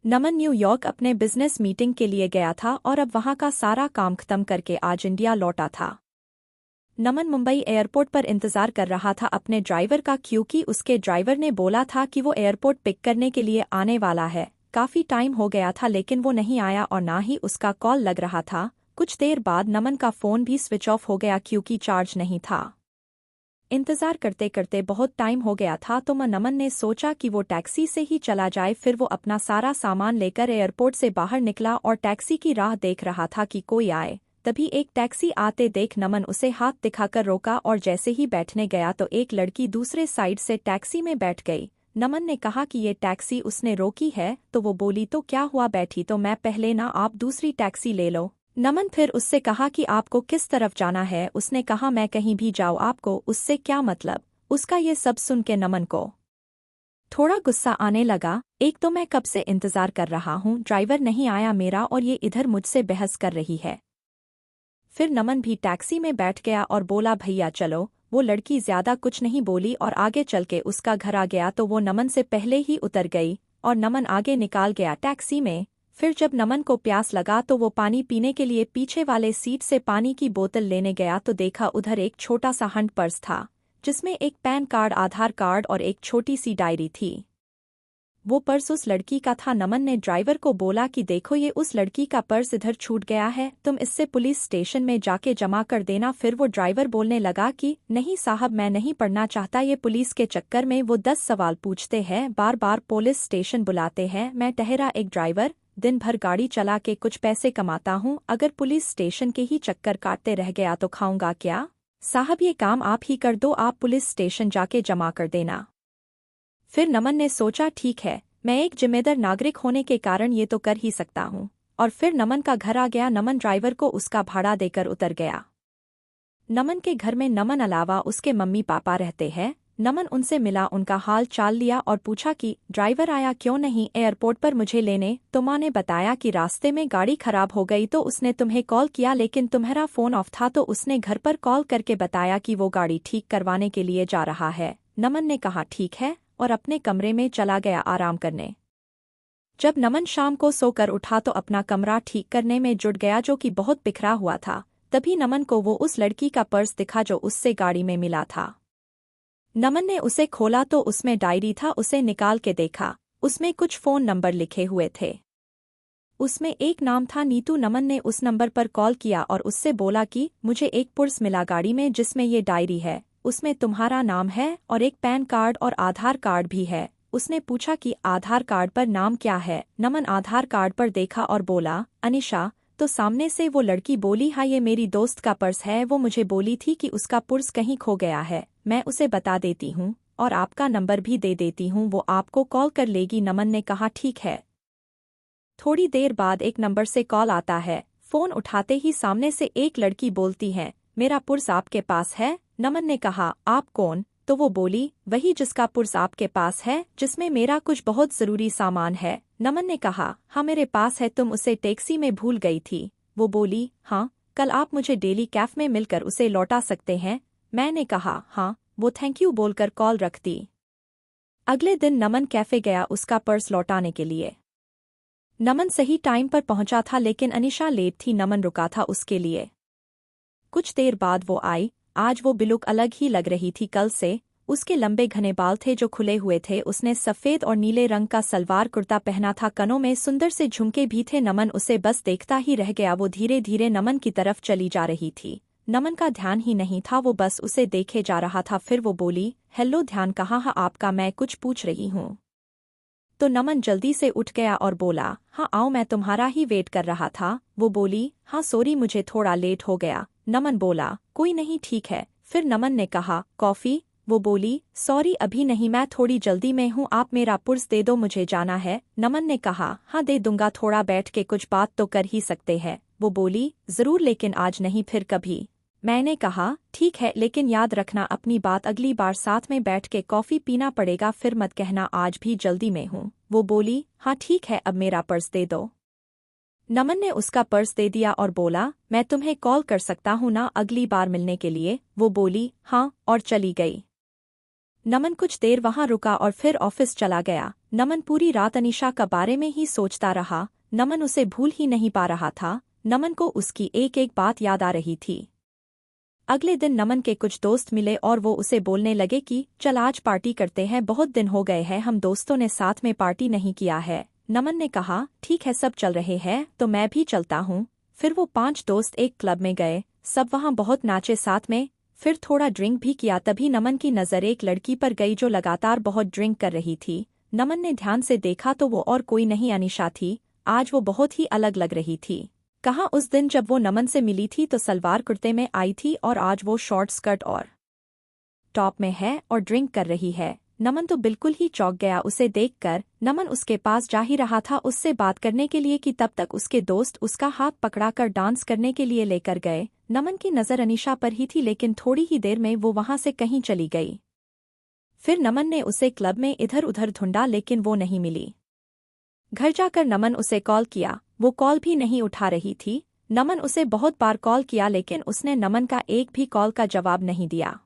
नमन New York अपने business meeting के लिए गया था और अब वहां का सारा काम खत्म करके आज इंडिया लौटा था। नमन मुंबई एयरपोर्ट पर इंतजार कर रहा था अपने ड्राइवर का, क्योंकि उसके ड्राइवर ने बोला था कि वो एयरपोर्ट पिक करने के लिए आने वाला है। काफी टाइम हो गया था लेकिन वो नहीं आया और ना ही उसका कॉल लग रहा था। कुछ देर बाद नमन का फोन भी स्विच ऑफ हो गया क्योंकि चार्ज नहीं था। इंतजार करते करते बहुत टाइम हो गया था तो नमन ने सोचा कि वो टैक्सी से ही चला जाए। फिर वो अपना सारा सामान लेकर एयरपोर्ट से बाहर निकला और टैक्सी की राह देख रहा था कि कोई आए। तभी एक टैक्सी आते देख नमन उसे हाथ दिखाकर रोका और जैसे ही बैठने गया तो एक लड़की दूसरे साइड से टैक्सी में बैठ गई। नमन ने कहा कि ये टैक्सी उसने रोकी है तो वो बोली, तो क्या हुआ, बैठी तो मैं पहले ना, आप दूसरी टैक्सी ले लो। नमन फिर उससे कहा कि आपको किस तरफ जाना है। उसने कहा मैं कहीं भी जाऊँ, आपको उससे क्या मतलब। उसका ये सब सुन के नमन को थोड़ा गुस्सा आने लगा। एक तो मैं कब से इंतजार कर रहा हूँ, ड्राइवर नहीं आया मेरा और ये इधर मुझसे बहस कर रही है। फिर नमन भी टैक्सी में बैठ गया और बोला भैया चलो। वो लड़की ज्यादा कुछ नहीं बोली और आगे चल के उसका घर आ गया तो वो नमन से पहले ही उतर गई और नमन आगे निकाल गया टैक्सी में। फिर जब नमन को प्यास लगा तो वो पानी पीने के लिए पीछे वाले सीट से पानी की बोतल लेने गया तो देखा उधर एक छोटा सा हैंड पर्स था जिसमें एक पैन कार्ड, आधार कार्ड और एक छोटी सी डायरी थी। वो पर्स उस लड़की का था। नमन ने ड्राइवर को बोला कि देखो ये उस लड़की का पर्स इधर छूट गया है, तुम इससे पुलिस स्टेशन में जाके जमा कर देना। फिर वो ड्राइवर बोलने लगा कि नहीं साहब, मैं नहीं पढ़ना चाहता, ये पुलिस के चक्कर में वो 10 सवाल पूछते हैं, बार बार पुलिस स्टेशन बुलाते हैं। मैं ठहरा एक ड्राइवर, दिन भर गाड़ी चला के कुछ पैसे कमाता हूँ, अगर पुलिस स्टेशन के ही चक्कर काटते रह गया तो खाऊंगा क्या। साहब ये काम आप ही कर दो, आप पुलिस स्टेशन जाके जमा कर देना। फिर नमन ने सोचा ठीक है, मैं एक जिम्मेदार नागरिक होने के कारण ये तो कर ही सकता हूँ। और फिर नमन का घर आ गया। नमन ड्राइवर को उसका भाड़ा देकर उतर गया। नमन के घर में नमन अलावा उसके मम्मी पापा रहते हैं। नमन उनसे मिला, उनका हाल चाल लिया और पूछा कि ड्राइवर आया क्यों नहीं एयरपोर्ट पर मुझे लेने। तो माँ ने बताया कि रास्ते में गाड़ी खराब हो गई तो उसने तुम्हें कॉल किया लेकिन तुम्हारा फोन ऑफ था तो उसने घर पर कॉल करके बताया कि वो गाड़ी ठीक करवाने के लिए जा रहा है। नमन ने कहा ठीक है और अपने कमरे में चला गया आराम करने। जब नमन शाम को सोकर उठा तो अपना कमरा ठीक करने में जुट गया जो कि बहुत बिखरा हुआ था। तभी नमन को वो उस लड़की का पर्स दिखा जो उससे गाड़ी में मिला था। नमन ने उसे खोला तो उसमें डायरी था, उसे निकाल के देखा, उसमें कुछ फोन नंबर लिखे हुए थे। उसमें एक नाम था नीतू। नमन ने उस नंबर पर कॉल किया और उससे बोला कि मुझे एक पर्स मिला गाड़ी में जिसमें ये डायरी है, उसमें तुम्हारा नाम है और एक पैन कार्ड और आधार कार्ड भी है। उसने पूछा कि आधार कार्ड पर नाम क्या है। नमन आधार कार्ड पर देखा और बोला अनिशा। तो सामने से वो लड़की बोली हाँ ये मेरी दोस्त का पर्स है, वो मुझे बोली थी कि उसका पर्स कहीं खो गया है, मैं उसे बता देती हूँ और आपका नंबर भी दे देती हूँ, वो आपको कॉल कर लेगी। नमन ने कहा ठीक है। थोड़ी देर बाद एक नंबर से कॉल आता है। फोन उठाते ही सामने से एक लड़की बोलती है मेरा पर्स आपके पास है। नमन ने कहा आप कौन। तो वो बोली वही जिसका पर्स आपके पास है, जिसमें मेरा कुछ बहुत जरूरी सामान है। नमन ने कहा हाँ मेरे पास है, तुम उसे टैक्सी में भूल गई थी। वो बोली हाँ, कल आप मुझे डेली कैफ में मिलकर उसे लौटा सकते हैं। मैंने कहा हाँ। वो थैंक यू बोलकर कॉल रख दी। अगले दिन नमन कैफे गया उसका पर्स लौटाने के लिए। नमन सही टाइम पर पहुंचा था लेकिन अनिशा लेट थी। नमन रुका था उसके लिए। कुछ देर बाद वो आई। आज वो बिल्कुल अलग ही लग रही थी कल से। उसके लंबे घने बाल थे जो खुले हुए थे। उसने सफेद और नीले रंग का सलवार कुर्ता पहना था, कनों में सुंदर से झुमके भी थे। नमन उसे बस देखता ही रह गया। वो धीरे धीरे नमन की तरफ चली जा रही थी। नमन का ध्यान ही नहीं था, वो बस उसे देखे जा रहा था। फिर वो बोली हेलो, ध्यान कहाँ है आपका, मैं कुछ पूछ रही हूँ। तो नमन जल्दी से उठ गया और बोला हाँ आओ, मैं तुम्हारा ही वेट कर रहा था। वो बोली हाँ सॉरी, मुझे थोड़ा लेट हो गया। नमन बोला कोई नहीं ठीक है। फिर नमन ने कहा कॉफी। वो बोली सॉरी अभी नहीं, मैं थोड़ी जल्दी में हूँ, आप मेरा पर्स दे दो, मुझे जाना है। नमन ने कहा हाँ दे दूंगा, थोड़ा बैठ के कुछ बात तो कर ही सकते हैं। वो बोली जरूर, लेकिन आज नहीं फिर कभी। मैंने कहा ठीक है, लेकिन याद रखना अपनी बात, अगली बार साथ में बैठ के कॉफी पीना पड़ेगा, फिर मत कहना आज भी जल्दी में हूँ। वो बोली हाँ ठीक है, अब मेरा पर्स दे दो। नमन ने उसका पर्स दे दिया और बोला मैं तुम्हें कॉल कर सकता हूँ ना अगली बार मिलने के लिए। वो बोली हाँ और चली गई। नमन कुछ देर वहां रुका और फिर ऑफिस चला गया। नमन पूरी रात अनीशा का बारे में ही सोचता रहा। नमन उसे भूल ही नहीं पा रहा था। नमन को उसकी एक एक बात याद आ रही थी। अगले दिन नमन के कुछ दोस्त मिले और वो उसे बोलने लगे कि चल आज पार्टी करते हैं, बहुत दिन हो गए हैं हम दोस्तों ने साथ में पार्टी नहीं किया है। नमन ने कहा ठीक है, सब चल रहे हैं तो मैं भी चलता हूँ। फिर वो 5 दोस्त एक क्लब में गए। सब वहाँ बहुत नाचे साथ में, फिर थोड़ा ड्रिंक भी किया। तभी नमन की नज़र एक लड़की पर गई जो लगातार बहुत ड्रिंक कर रही थी। नमन ने ध्यान से देखा तो वो और कोई नहीं अनीशा थी। आज वो बहुत ही अलग लग रही थी। कहाँ उस दिन जब वो नमन से मिली थी तो सलवार कुर्ते में आई थी और आज वो शॉर्ट स्कर्ट और टॉप में है और ड्रिंक कर रही है। नमन तो बिल्कुल ही चौंक गया उसे देखकर। नमन उसके पास जा ही रहा था उससे बात करने के लिए कि तब तक उसके दोस्त उसका हाथ पकड़ाकर डांस करने के लिए लेकर गए। नमन की नज़र अनीशा पर ही थी लेकिन थोड़ी ही देर में वो वहां से कहीं चली गई। फिर नमन ने उसे क्लब में इधर उधर ढूंढा लेकिन वो नहीं मिली। घर जाकर नमन उसे कॉल किया, वो कॉल भी नहीं उठा रही थी। नमन उसे बहुत बार कॉल किया लेकिन उसने नमन का एक भी कॉल का जवाब नहीं दिया।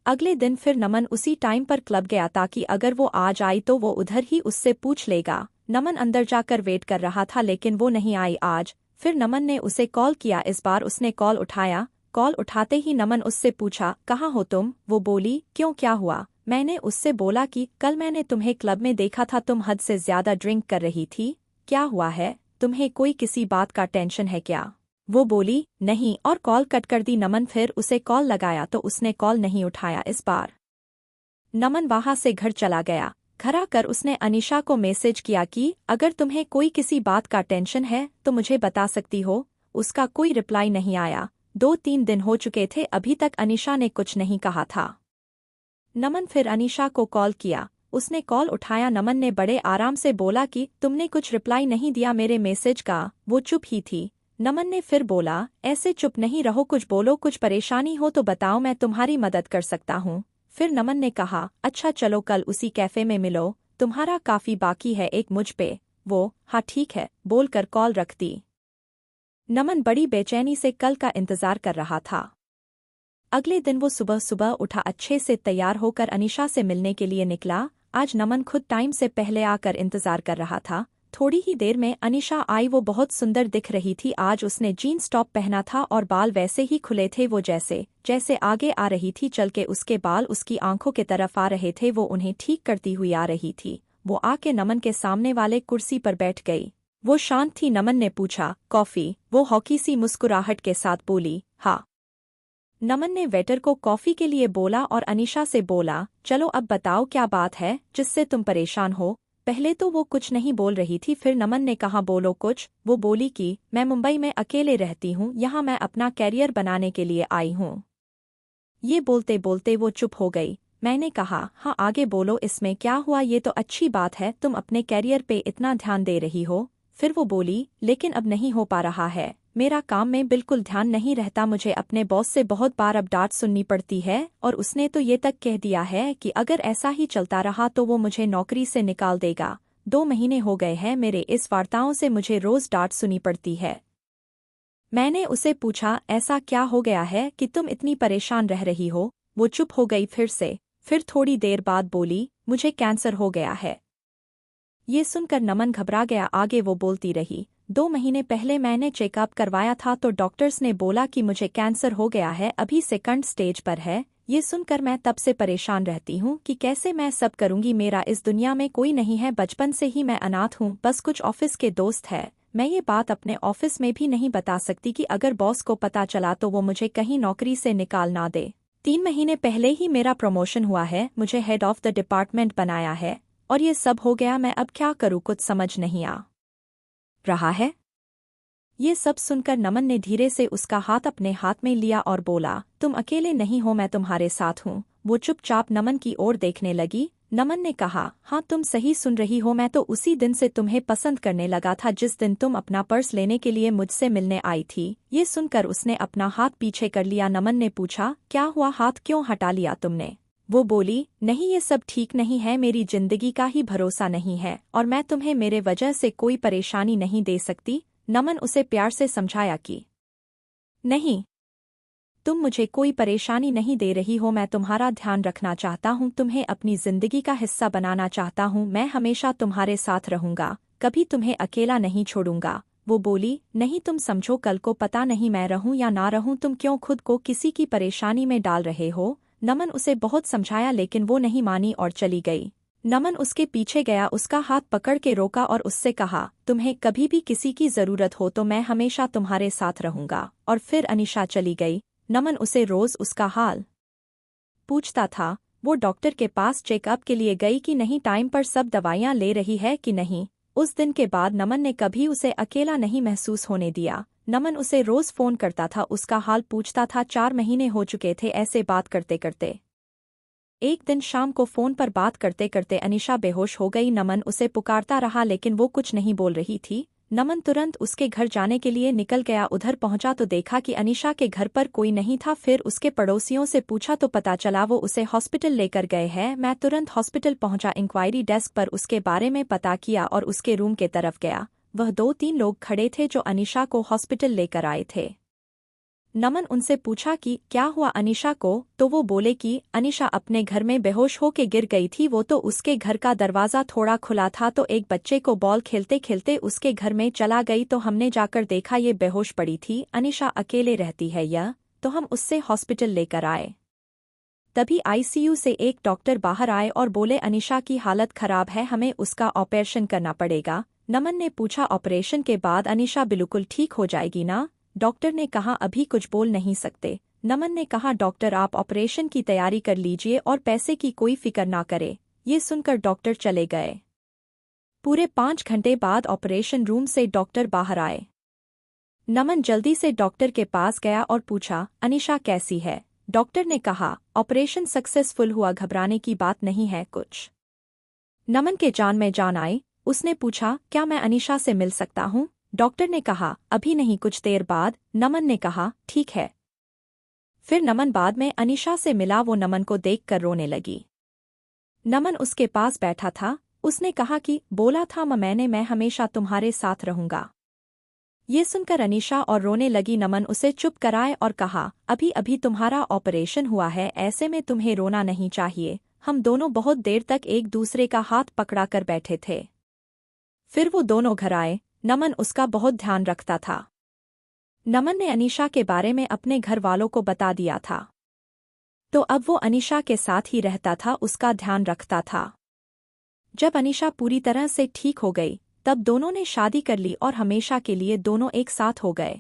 अगले दिन फिर नमन उसी टाइम पर क्लब गया ताकि अगर वो आज आई तो वो उधर ही उससे पूछ लेगा। नमन अंदर जाकर वेट कर रहा था लेकिन वो नहीं आई आज। फिर नमन ने उसे कॉल किया, इस बार उसने कॉल उठाया। कॉल उठाते ही नमन उससे पूछा कहाँ हो तुम? वो बोली क्यों, क्या हुआ? मैंने उससे बोला कि कल मैंने तुम्हें क्लब में देखा था, तुम हद से ज्यादा ड्रिंक कर रही थी। क्या हुआ है तुम्हें, कोई किसी बात का टेंशन है क्या? वो बोली नहीं और कॉल कट कर दी। नमन फिर उसे कॉल लगाया तो उसने कॉल नहीं उठाया। इस बार नमन वहां से घर चला गया। घर आकर उसने अनीशा को मैसेज किया कि अगर तुम्हें कोई किसी बात का टेंशन है तो मुझे बता सकती हो। उसका कोई रिप्लाई नहीं आया। 2-3 दिन हो चुके थे, अभी तक अनीशा ने कुछ नहीं कहा था। नमन फिर अनीशा को कॉल किया, उसने कॉल उठाया। नमन ने बड़े आराम से बोला कि तुमने कुछ रिप्लाई नहीं दिया मेरे मैसेज का। वो चुप ही थी। नमन ने फिर बोला ऐसे चुप नहीं रहो, कुछ बोलो, कुछ परेशानी हो तो बताओ, मैं तुम्हारी मदद कर सकता हूँ। फिर नमन ने कहा अच्छा चलो कल उसी कैफे में मिलो, तुम्हारा काफी बाकी है एक मुझ पे। वो हाँ ठीक है बोलकर कॉल रख दी। नमन बड़ी बेचैनी से कल का इंतजार कर रहा था। अगले दिन वो सुबह सुबह उठा, अच्छे से तैयार होकर अनीशा से मिलने के लिए निकला। आज नमन खुद टाइम से पहले आकर इंतजार कर रहा था। थोड़ी ही देर में अनीशा आई, वो बहुत सुंदर दिख रही थी। आज उसने जीन्स टॉप पहना था और बाल वैसे ही खुले थे। वो जैसे जैसे आगे आ रही थी चल के उसके बाल उसकी आंखों के तरफ आ रहे थे। वो उन्हें ठीक करती हुई आ रही थी। वो आके नमन के सामने वाले कुर्सी पर बैठ गई। वो शांत थी। नमन ने पूछा कॉफी? वो हौकी सी मुस्कुराहट के साथ बोली हाँ। नमन ने वेटर को कॉफी के लिए बोला और अनीशा से बोला चलो अब बताओ क्या बात है जिससे तुम परेशान हो। पहले तो वो कुछ नहीं बोल रही थी, फिर नमन ने कहा बोलो कुछ। वो बोली कि मैं मुंबई में अकेले रहती हूँ, यहाँ मैं अपना कैरियर बनाने के लिए आई हूँ। ये बोलते बोलते वो चुप हो गई। मैंने कहा हाँ आगे बोलो, इसमें क्या हुआ, ये तो अच्छी बात है तुम अपने कैरियर पे इतना ध्यान दे रही हो। फिर वो बोली लेकिन अब नहीं हो पा रहा है, मेरा काम में बिल्कुल ध्यान नहीं रहता, मुझे अपने बॉस से बहुत बार अब डांट सुननी पड़ती है और उसने तो ये तक कह दिया है कि अगर ऐसा ही चलता रहा तो वो मुझे नौकरी से निकाल देगा। 2 महीने हो गए हैं मेरे इस वार्ताओं से, मुझे रोज डांट सुनी पड़ती है। मैंने उसे पूछा ऐसा क्या हो गया है कि तुम इतनी परेशान रह रही हो? वो चुप हो गई फिर से, फिर थोड़ी देर बाद बोली मुझे कैंसर हो गया है। ये सुनकर नमन घबरा गया। आगे वो बोलती रही 2 महीने पहले मैंने चेकअप करवाया था तो डॉक्टर्स ने बोला कि मुझे कैंसर हो गया है, अभी 2nd स्टेज पर है। ये सुनकर मैं तब से परेशान रहती हूँ कि कैसे मैं सब करूँगी, मेरा इस दुनिया में कोई नहीं है, बचपन से ही मैं अनाथ हूँ, बस कुछ ऑफिस के दोस्त है। मैं ये बात अपने ऑफिस में भी नहीं बता सकती कि अगर बॉस को पता चला तो वो मुझे कहीं नौकरी से निकाल ना दे। 3 महीने पहले ही मेरा प्रमोशन हुआ है, मुझे हेड ऑफ द डिपार्टमेंट बनाया है और ये सब हो गया, मैं अब क्या करूँ कुछ समझ नहीं आ रहा है। ये सब सुनकर नमन ने धीरे से उसका हाथ अपने हाथ में लिया और बोला तुम अकेले नहीं हो, मैं तुम्हारे साथ हूँ। वो चुपचाप नमन की ओर देखने लगी। नमन ने कहा हाँ तुम सही सुन रही हो, मैं तो उसी दिन से तुम्हें पसंद करने लगा था जिस दिन तुम अपना पर्स लेने के लिए मुझसे मिलने आई थी। ये सुनकर उसने अपना हाथ पीछे कर लिया। नमन ने पूछा क्या हुआ, हाथ क्यों हटा लिया तुमने? वो बोली नहीं ये सब ठीक नहीं है, मेरी जिंदगी का ही भरोसा नहीं है और मैं तुम्हें मेरे वजह से कोई परेशानी नहीं दे सकती। नमन उसे प्यार से समझाया कि नहीं तुम मुझे कोई परेशानी नहीं दे रही हो, मैं तुम्हारा ध्यान रखना चाहता हूँ, तुम्हें अपनी जिंदगी का हिस्सा बनाना चाहता हूँ, मैं हमेशा तुम्हारे साथ रहूंगा, कभी तुम्हें अकेला नहीं छोड़ूंगा। वो बोली, नहीं तुम समझो, कल को पता नहीं मैं रहूं या ना रहूं, तुम क्यों खुद को किसी की परेशानी में डाल रहे हो। नमन उसे बहुत समझाया लेकिन वो नहीं मानी और चली गई। नमन उसके पीछे गया, उसका हाथ पकड़ के रोका और उससे कहा, तुम्हें कभी भी किसी की जरूरत हो तो मैं हमेशा तुम्हारे साथ रहूंगा। और फिर अनीशा चली गई। नमन उसे रोज उसका हाल पूछता था, वो डॉक्टर के पास चेकअप के लिए गई कि नहीं, टाइम पर सब दवाइयां ले रही है कि नहीं। उस दिन के बाद नमन ने कभी उसे अकेला नहीं महसूस होने दिया। नमन उसे रोज फोन करता था, उसका हाल पूछता था। 4 महीने हो चुके थे ऐसे बात करते करते। एक दिन शाम को फोन पर बात करते करते अनीशा बेहोश हो गई। नमन उसे पुकारता रहा लेकिन वो कुछ नहीं बोल रही थी। नमन तुरंत उसके घर जाने के लिए निकल गया। उधर पहुंचा तो देखा कि अनीशा के घर पर कोई नहीं था। फिर उसके पड़ोसियों से पूछा तो पता चला वो उसे हॉस्पिटल लेकर गए हैं। मैं तुरंत हॉस्पिटल पहुंचा, इंक्वायरी डेस्क पर उसके बारे में पता किया और उसके रूम के तरफ गया। वह 2-3 लोग खड़े थे जो अनीशा को हॉस्पिटल लेकर आए थे। नमन उनसे पूछा कि क्या हुआ अनीशा को, तो वो बोले कि अनीशा अपने घर में बेहोश होके गिर गई थी। वो तो उसके घर का दरवाज़ा थोड़ा खुला था तो एक बच्चे को बॉल खेलते खेलते उसके घर में चला गई, तो हमने जाकर देखा ये बेहोश पड़ी थी। अनीशा अकेले रहती है यह, तो हम उससे हॉस्पिटल लेकर आए। तभी आईसीयू से एक डॉक्टर बाहर आए और बोले अनीशा की हालत खराब है, हमें उसका ऑपरेशन करना पड़ेगा। नमन ने पूछा, ऑपरेशन के बाद अनीशा बिल्कुल ठीक हो जाएगी ना? डॉक्टर ने कहा, अभी कुछ बोल नहीं सकते। नमन ने कहा, डॉक्टर आप ऑपरेशन की तैयारी कर लीजिए और पैसे की कोई फिक्र ना करे। ये सुनकर डॉक्टर चले गए। पूरे 5 घंटे बाद ऑपरेशन रूम से डॉक्टर बाहर आए। नमन जल्दी से डॉक्टर के पास गया और पूछा, अनीशा कैसी है? डॉक्टर ने कहा, ऑपरेशन सक्सेसफुल हुआ, घबराने की बात नहीं है कुछ। नमन के जान में जान आई। उसने पूछा, क्या मैं अनीशा से मिल सकता हूँ? डॉक्टर ने कहा, अभी नहीं, कुछ देर बाद। नमन ने कहा, ठीक है। फिर नमन बाद में अनीशा से मिला। वो नमन को देखकर रोने लगी। नमन उसके पास बैठा था। उसने कहा कि बोला था मैं हमेशा तुम्हारे साथ रहूंगा। ये सुनकर अनीशा और रोने लगी। नमन उसे चुप कराए और कहा, अभी अभी तुम्हारा ऑपरेशन हुआ है, ऐसे में तुम्हें रोना नहीं चाहिए। हम दोनों बहुत देर तक एक दूसरे का हाथ पकड़ा कर बैठे थे। फिर वो दोनों घर आए। नमन उसका बहुत ध्यान रखता था। नमन ने अनीशा के बारे में अपने घर वालों को बता दिया था, तो अब वो अनीशा के साथ ही रहता था, उसका ध्यान रखता था। जब अनीशा पूरी तरह से ठीक हो गई तब दोनों ने शादी कर ली और हमेशा के लिए दोनों एक साथ हो गए।